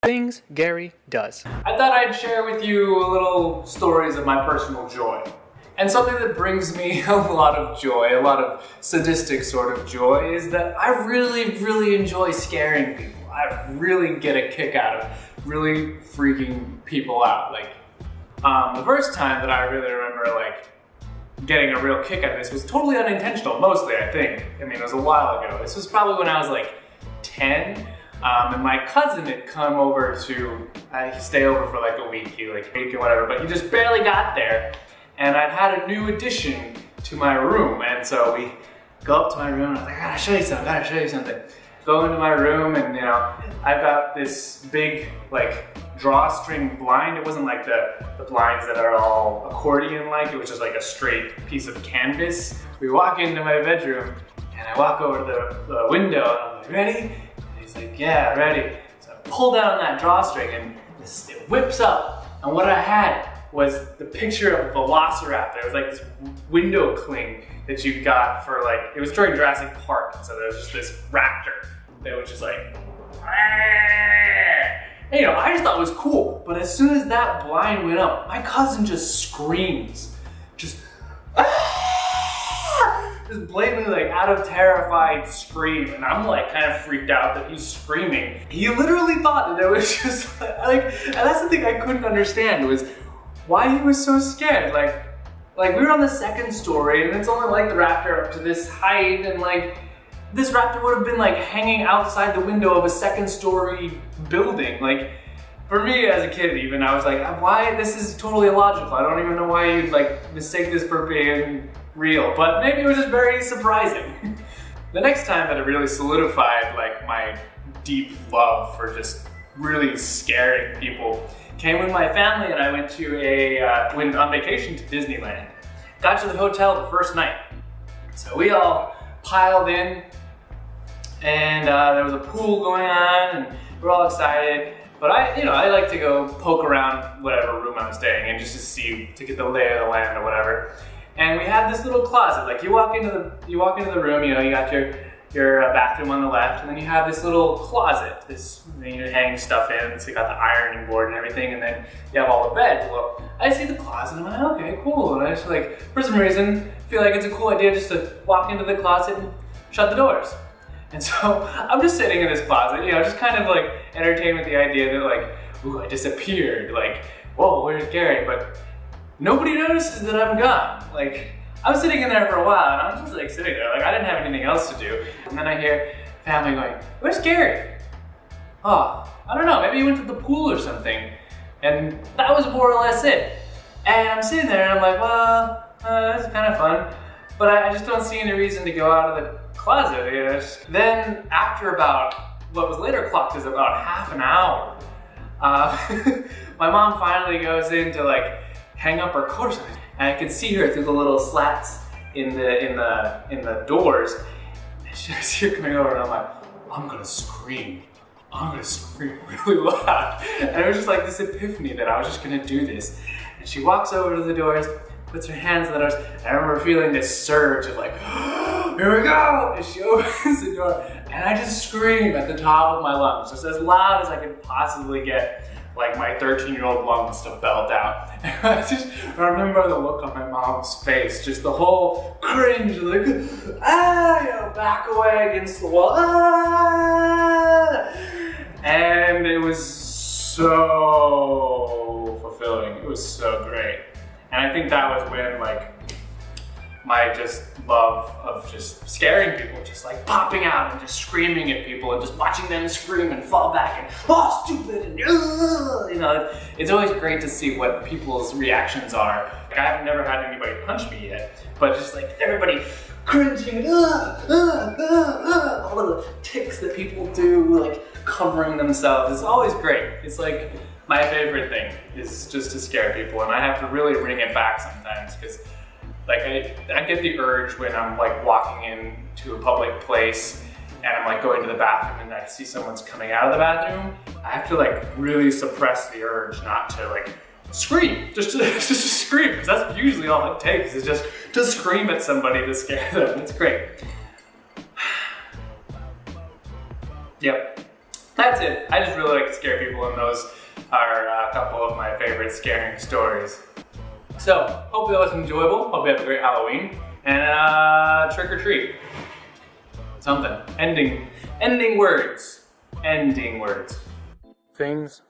Things Gary does. I thought I'd share with you a little stories of my personal joy. And something that brings me a lot of joy, a lot of sadistic sort of joy, is that I really enjoy scaring people. I really get a kick out of really freaking people out. Like, the first time that I really remember like getting a real kick out of this was totally unintentional, mostly I think. I mean, it was a while ago. This was probably when I was like 10. And my cousin had come over to stay over for like a week or whatever, but he just barely got there. And I'd had a new addition to my room. And so we go up to my room and I was like, I gotta show you something. Go into my room and I've got this big like drawstring blind. It wasn't like the blinds that are all accordion-like. It was just like a straight piece of canvas. We walk into my bedroom and I walk over to the window and I'm like, ready? He's like, yeah, ready. So I pull down that drawstring and it whips up. And what I had was the picture of a velociraptor. It was like this window cling that you got for like, it was during Jurassic Park. So there was just this raptor that was just like, and, I just thought it was cool. But as soon as that blind went up, my cousin just screams. Just blatantly like out of terrified scream, and I'm like kind of freaked out that he's screaming. He literally thought that there was just like, and that's the thing I couldn't understand was why he was so scared. Like we were on the second story, and it's only like the raptor up to this height, and like this raptor would have been like hanging outside the window of a second story building. Like for me as a kid even, I was like, why, this is totally illogical. I don't even know why you'd like mistake this for being real, but maybe it was just very surprising. The next time that it really solidified like my deep love for just really scaring people came when my family and I went on vacation to Disneyland. Got to the hotel the first night. So we all piled in and there was a pool going on and we're all excited. But I like to go poke around whatever room I'm staying in just to get the lay of the land or whatever. And we had this little closet. Like you walk into the room, you got your bathroom on the left, and then you have this little closet. You hang stuff in. So you got the ironing board and everything, and then you have all the beds. Well, I see the closet, and I'm like, okay, cool. And I just like, for some reason, feel like it's a cool idea just to walk into the closet and shut the doors. And so I'm just sitting in this closet, just kind of like entertained with the idea that like, ooh, I disappeared. Like, whoa, where's Gary? But nobody notices that I'm gone. Like, I'm sitting in there for a while and I'm just like sitting there, like I didn't have anything else to do. And then I hear family going, where's Gary? Oh, I don't know, maybe he went to the pool or something. And that was more or less it. And I'm sitting there and I'm like, well, that's kind of fun. But I just don't see any reason to go out of the closet. Then after about, what was later clocked as about half an hour, my mom finally goes in to like hang up her coat, and I could see her through the little slats in the doors. And she was here coming over, and I'm like, I'm gonna scream really loud. And it was just like this epiphany that I was just gonna do this. And she walks over to the doors, puts her hands on the doors, and I remember feeling this surge of like, here we go! And she opens the door, and I just scream at the top of my lungs, just as loud as I could possibly get, like my 13-year-old lungs to belt out. And I remember the look on my mom's face, just the whole cringe, like, back away against the wall, And it was so fulfilling. It was so great. And I think that was when like my just love of just scaring people, just like popping out and just screaming at people and just watching them scream and fall back and, oh, stupid, and it's always great to see what people's reactions are. Like, I've never had anybody punch me yet, but just like everybody cringing, all of the tics that people do, like covering themselves. It's always great. It's like my favorite thing is just to scare people, and I have to really bring it back sometimes because like I get the urge when I'm like walking into a public place and I'm like going to the bathroom and I see someone's coming out of the bathroom. I have to like really suppress the urge not to like scream, just to scream, because that's usually all it takes is just to scream at somebody to scare them. It's great. Yep. That's it. I just really like to scare people, and those are a couple of my favorite scaring stories. So, hope that was enjoyable. Hope you have a great Halloween. And trick or treat. Something. Ending words. Ending words. Things.